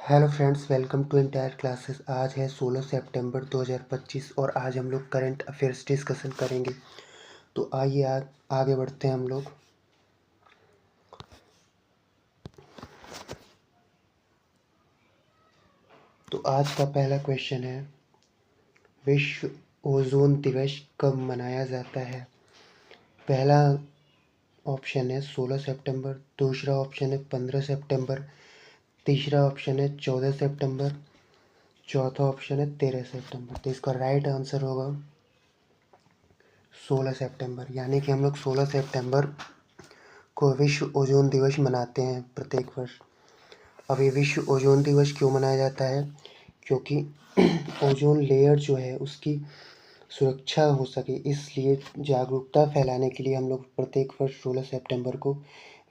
Hello friends, welcome to entire classes. आज है 16 सितंबर 2025 और आज हम लोग करंट अफेयर्स डिस्कशन करेंगे। तो आइए आगे बढ़ते हैं हम लोग। तो आज का पहला क्वेश्चन है, विश्व ओजोन दिवस कब मनाया जाता है? पहला ऑप्शन है 16 सितंबर, दूसरा ऑप्शन है 15 सितंबर, तीसरा ऑप्शन है 14 सितंबर, चौथा ऑप्शन है 13 सितंबर। तो इसका राइट आंसर होगा 16 सितंबर, यानी कि हम लोग 16 सितंबर को विश्व ओजोन दिवस मनाते हैं प्रत्येक वर्ष। अब ये विश्व ओजोन दिवस क्यों मनाया जाता है? क्योंकि ओजोन लेयर जो है उसकी सुरक्षा हो सके, इसलिए जागरूकता फैलाने के लिए हम लोग प्रत्येक वर्ष 16 सितंबर को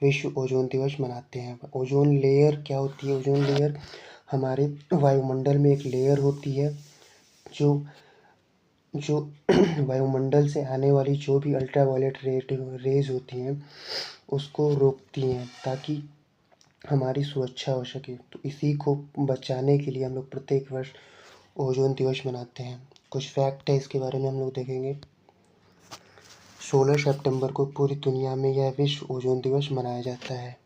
विश्व ओजोन दिवस मनाते हैं। ओजोन लेयर क्या होती है? ओजोन लेयर हमारे वायुमंडल में एक लेयर होती है जो जो वायुमंडल से आने वाली जो भी अल्ट्रावायलेट रेज होती हैं उसको रोकती हैं, ताकि हमारी सुरक्षा हो सके। तो इसी को बचाने के लिए हम लोग प्रत्येक वर्ष ओजोन दिवस मनाते हैं। कुछ फैक्ट है इसके बारे में हम लोग देखेंगे। 16 सितंबर को पूरी दुनिया में यह विश्व ओजोन दिवस मनाया जाता है।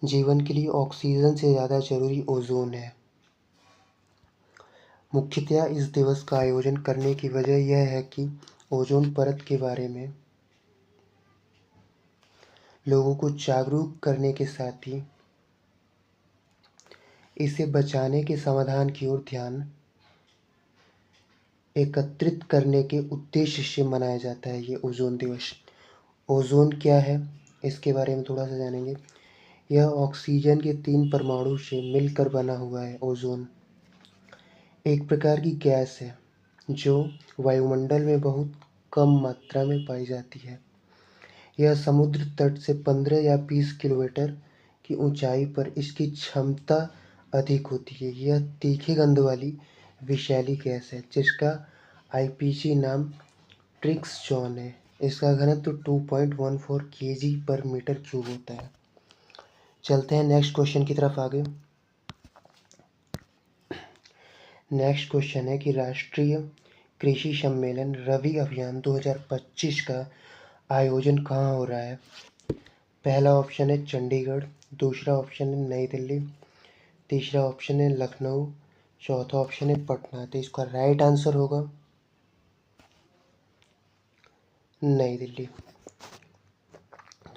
जीवन के लिए ऑक्सीजन से ज़्यादा जरूरी ओजोन है। मुख्यतया इस दिवस का आयोजन करने की वजह यह है कि ओजोन परत के बारे में लोगों को जागरूक करने के साथ ही इसे बचाने के समाधान की ओर ध्यान एकत्रित करने के उद्देश्य से मनाया जाता है ये ओजोन दिवस। ओजोन क्या है, इसके बारे में थोड़ा सा जानेंगे। यह ऑक्सीजन के 3 परमाणु से मिलकर बना हुआ है। ओजोन एक प्रकार की गैस है जो वायुमंडल में बहुत कम मात्रा में पाई जाती है। यह समुद्र तट से 15 या 20 किलोमीटर की ऊंचाई पर इसकी क्षमता अधिक होती है। यह तीखी गंध वाली विषैली गैस है जिसका आईपीसी नाम ट्रिक्सजॉन है। इसका घनत्व 2.14 kg पर मीटर क्यूब होता है। चलते हैं नेक्स्ट क्वेश्चन की तरफ आगे। नेक्स्ट क्वेश्चन है कि राष्ट्रीय कृषि सम्मेलन रबी अभियान 2025 का आयोजन कहाँ हो रहा है? पहला ऑप्शन है चंडीगढ़, दूसरा ऑप्शन है नई दिल्ली, तीसरा ऑप्शन है लखनऊ, चौथा ऑप्शन है पटना। तो इसका राइट आंसर होगा नई दिल्ली।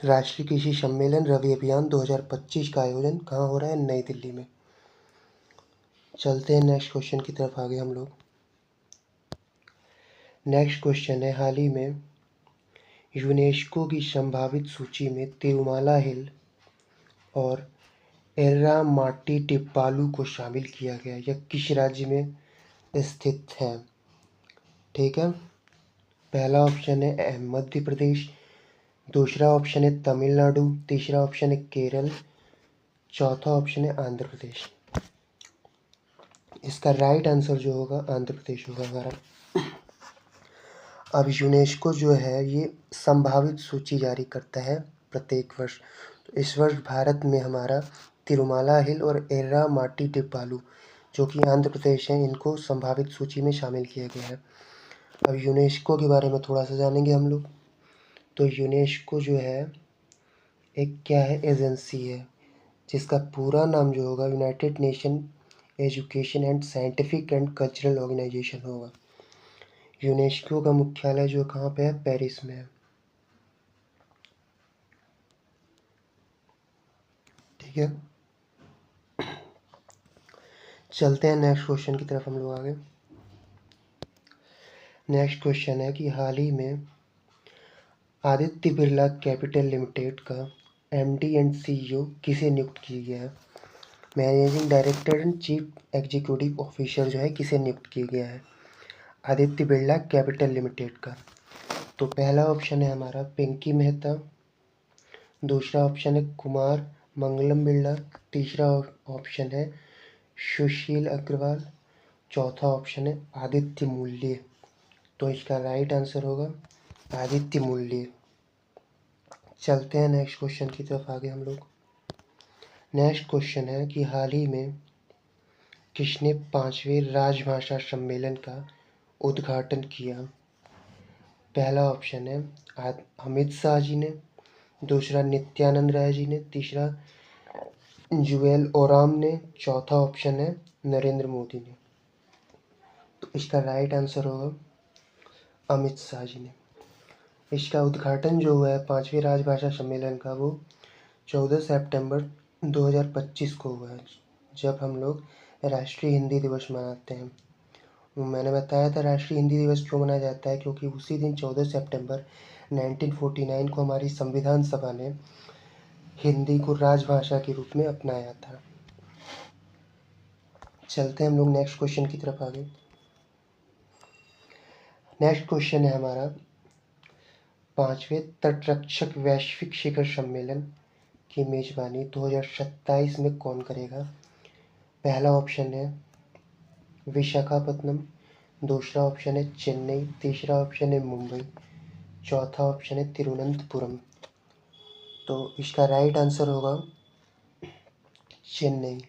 राष्ट्रीय कृषि सम्मेलन रबी अभियान 2025 का आयोजन कहाँ हो रहा है? नई दिल्ली में। चलते हैं नेक्स्ट क्वेश्चन की तरफ आगे हम लोग। नेक्स्ट क्वेश्चन है, हाल ही में यूनेस्को की संभावित सूची में तिरुमाला हिल और एर्रामाटी टिप्पालू को शामिल किया गया। यह किस राज्य में स्थित है? ठीक है, पहला ऑप्शन है मध्य प्रदेश, दूसरा ऑप्शन है तमिलनाडु, तीसरा ऑप्शन है केरल, चौथा ऑप्शन है आंध्र प्रदेश। इसका राइट आंसर जो होगा आंध्र प्रदेश होगा हमारा। अब यूनेस्को जो है ये संभावित सूची जारी करता है प्रत्येक वर्ष। तो इस वर्ष भारत में हमारा तिरुमाला हिल और एर्रामाटी टिप्पालू जो कि आंध्र प्रदेश है, इनको संभावित सूची में शामिल किया गया है। अब यूनेस्को के बारे में थोड़ा सा जानेंगे हम लोग। तो यूनेस्को जो है एक क्या है, एजेंसी है जिसका पूरा नाम जो होगा United Nation Education and Scientific and Cultural Organisation होगा। यूनेस्को का मुख्यालय जो कहाँ पे है? पेरिस में है। ठीक है, चलते हैं नेक्स्ट क्वेश्चन की तरफ हम लोग आगे। नेक्स्ट क्वेश्चन है कि हाल ही में आदित्य बिरला कैपिटल लिमिटेड का एमडी एंड सीईओ किसे नियुक्त किया गया है? Managing director and chief executive officer जो है किसे नियुक्त किया गया है आदित्य बिरला कैपिटल लिमिटेड का? तो पहला ऑप्शन है हमारा पिंकी मेहता, दूसरा ऑप्शन है कुमार मंगलम बिरला, तीसरा ऑप्शन है सुशील अग्रवाल, चौथा ऑप्शन है आदित्य मूल्य। तो इसका राइट आंसर होगा आदित्य मूल्य। चलते हैं नेक्स्ट क्वेश्चन की तरफ आगे हम लोग। नेक्स्ट क्वेश्चन है कि हाल ही में किसने 5वें राजभाषा सम्मेलन का उद्घाटन किया? पहला ऑप्शन है अमित शाह जी ने, दूसरा नित्यानंद राय जी ने, तीसरा जुएल ओराम ने, चौथा ऑप्शन है नरेंद्र मोदी ने। तो इसका राइट आंसर होगा अमित शाह जी ने। इसका उद्घाटन जो हुआ है 5वें राजभाषा सम्मेलन का, वो 14 सितंबर 2025 को हुआ है, जब हम लोग राष्ट्रीय हिंदी दिवस मनाते हैं। मैंने बताया था राष्ट्रीय हिंदी दिवस क्यों मनाया जाता है, क्योंकि उसी दिन 14 सितंबर 1949 को हमारी संविधान सभा ने हिंदी को राजभाषा के रूप में अपनाया था। चलते हैं हम लोग नेक्स्ट क्वेश्चन की तरफ आगे। नेक्स्ट क्वेश्चन है हमारा 5वें तटरक्षक वैश्विक शिखर सम्मेलन की मेजबानी 2027 में कौन करेगा? पहला ऑप्शन है विशाखापत्तनम, दूसरा ऑप्शन है चेन्नई, तीसरा ऑप्शन है मुंबई, चौथा ऑप्शन है तिरुवनंतपुरम। तो इसका राइट आंसर होगा चेन्नई।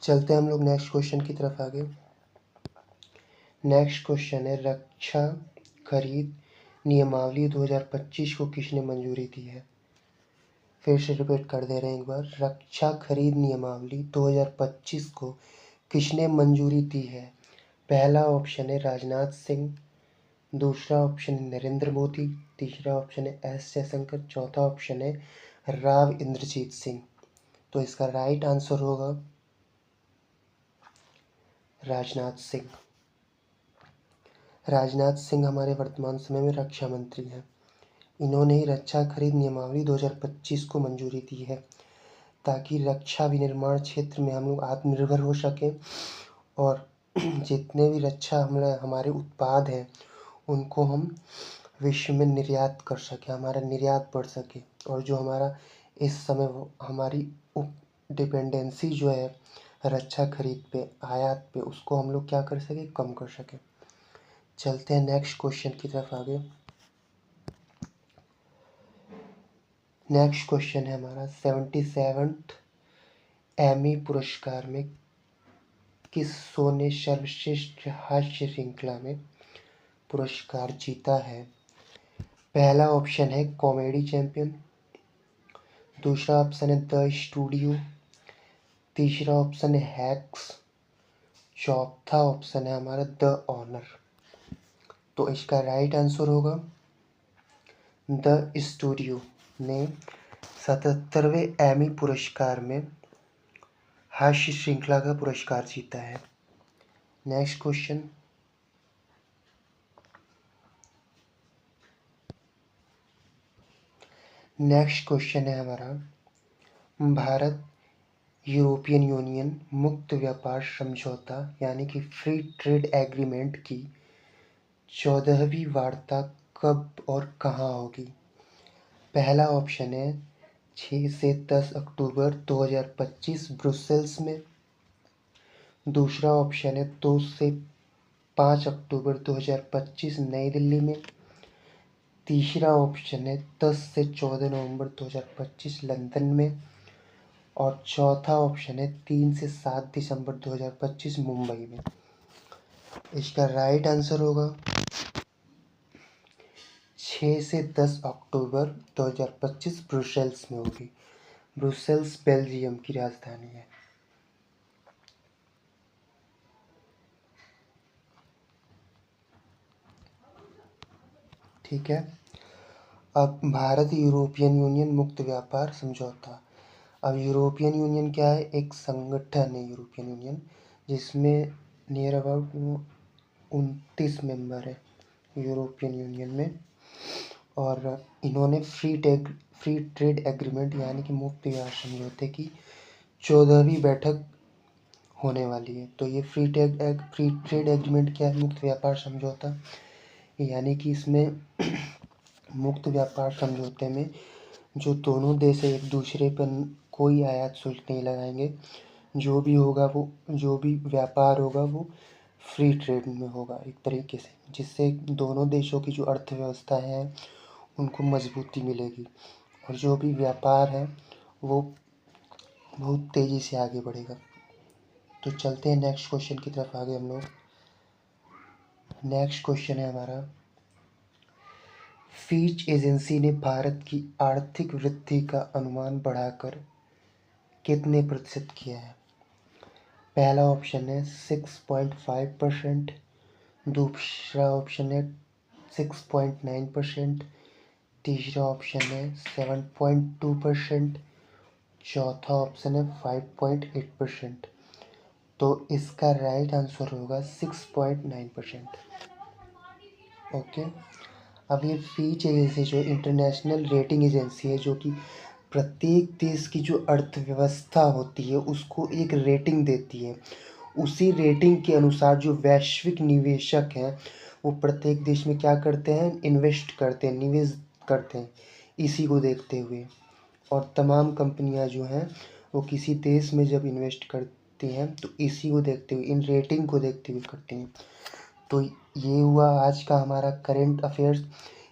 चलते हैं हम लोग नेक्स्ट क्वेश्चन की तरफ आगे। नेक्स्ट क्वेश्चन है रक्षा खरीद नियमावली 2025 को किसने मंजूरी दी है? फिर से रिपीट कर दे रहे हैं एक बार। रक्षा खरीद नियमावली 2025 को किसने मंजूरी दी है? पहला ऑप्शन है राजनाथ सिंह, दूसरा ऑप्शन है नरेंद्र मोदी, तीसरा ऑप्शन है एस जयशंकर, चौथा ऑप्शन है राव इंद्रजीत सिंह। तो इसका राइट आंसर होगा राजनाथ सिंह। राजनाथ सिंह हमारे वर्तमान समय में रक्षा मंत्री हैं। इन्होंने ही रक्षा खरीद नियमावली 2025 को मंजूरी दी है, ताकि रक्षा विनिर्माण क्षेत्र में हम लोग आत्मनिर्भर हो सकें और जितने भी रक्षा हमारे उत्पाद हैं उनको हम विश्व में निर्यात कर सकें, हमारा निर्यात बढ़ सके, और जो हमारा इस समय हमारी डिपेंडेंसी जो है रक्षा खरीद पे, आयात पे, उसको हम लोग क्या कर सकें, कम कर सकें। चलते हैं नेक्स्ट क्वेश्चन की तरफ आगे। नेक्स्ट क्वेश्चन है हमारा 77th एमी पुरस्कार में किस शो ने सर्वश्रेष्ठ हास्य श्रृंखला में पुरस्कार जीता है? पहला ऑप्शन है कॉमेडी चैंपियन, दूसरा ऑप्शन है द स्टूडियो, तीसरा ऑप्शन है हैक्स, चौथा ऑप्शन है हमारा द ऑनर। तो इसका राइट आंसर होगा द स्टूडियो ने 77वें एमी पुरस्कार में हास्य श्रृंखला का पुरस्कार जीता है। Next question. नेक्स्ट क्वेश्चन है हमारा भारत यूरोपियन यूनियन मुक्त व्यापार समझौता यानी कि फ्री ट्रेड एग्रीमेंट की 14वीं वार्ता कब और कहाँ होगी? पहला ऑप्शन है 6 से 10 अक्टूबर 2025 ब्रुसेल्स में, दूसरा ऑप्शन है 2 से 5 अक्टूबर 2025 नई दिल्ली में, तीसरा ऑप्शन है 10 से 14 नवंबर 2025 लंदन में, और चौथा ऑप्शन है 3 से 7 दिसंबर 2025 मुंबई में। इसका राइट आंसर होगा 6 से 10 अक्टूबर 2025 ब्रुसेल्स में होगी। ब्रुसेल्स बेल्जियम की राजधानी है। ठीक है। अब भारत यूरोपियन यूनियन मुक्त व्यापार समझौता। अब यूरोपियन यूनियन क्या है? एक संगठन है यूरोपियन यूनियन, जिसमें नियर अबाउट 29 मेंबर है यूरोपियन यूनियन में, और इन्होंने फ्री ट्रेड एग्रीमेंट यानी कि मुक्त व्यापार समझौते की 14वीं बैठक होने वाली है। तो ये फ्री ट्रेड एग्रीमेंट क्या है? मुक्त व्यापार समझौता, यानी कि इसमें मुक्त व्यापार समझौते में जो दोनों देश एक दूसरे पर कोई आयात शुल्क नहीं लगाएंगे। जो भी व्यापार होगा वो फ्री ट्रेड में होगा एक तरीके से, जिससे दोनों देशों की जो अर्थव्यवस्था है उनको मजबूती मिलेगी, और जो भी व्यापार है वो बहुत तेज़ी से आगे बढ़ेगा। तो चलते हैं नेक्स्ट क्वेश्चन की तरफ आगे हम लोग। नेक्स्ट क्वेश्चन है हमारा, फीच एजेंसी ने भारत की आर्थिक वृद्धि का अनुमान बढ़ाकर कितने प्रतिशत किया है? पहला ऑप्शन है 6.5%, दूसरा ऑप्शन है 6.9%, तीसरा ऑप्शन है 7.2%, चौथा ऑप्शन है 5.8%। तो इसका राइट आंसर होगा 6.9%। ओके। अब ये फीच एजेंसी जो इंटरनेशनल रेटिंग एजेंसी है, जो कि प्रत्येक देश की जो अर्थव्यवस्था होती है उसको एक रेटिंग देती है। उसी रेटिंग के अनुसार जो वैश्विक निवेशक हैं वो प्रत्येक देश में क्या करते हैं, इन्वेस्ट करते हैं, निवेश करते हैं इसी को देखते हुए। और तमाम कंपनियां जो हैं वो किसी देश में जब इन्वेस्ट करती हैं तो इसी को देखते हुए, इन रेटिंग को देखते हुए करती हैं। तो ये हुआ आज का हमारा करंट अफेयर्स।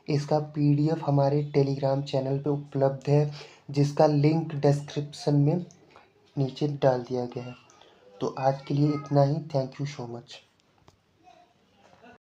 इसका पीडीएफ हमारे टेलीग्राम चैनल पे उपलब्ध है, जिसका लिंक डिस्क्रिप्शन में नीचे डाल दिया गया है। तो आज के लिए इतना ही। Thank you so much.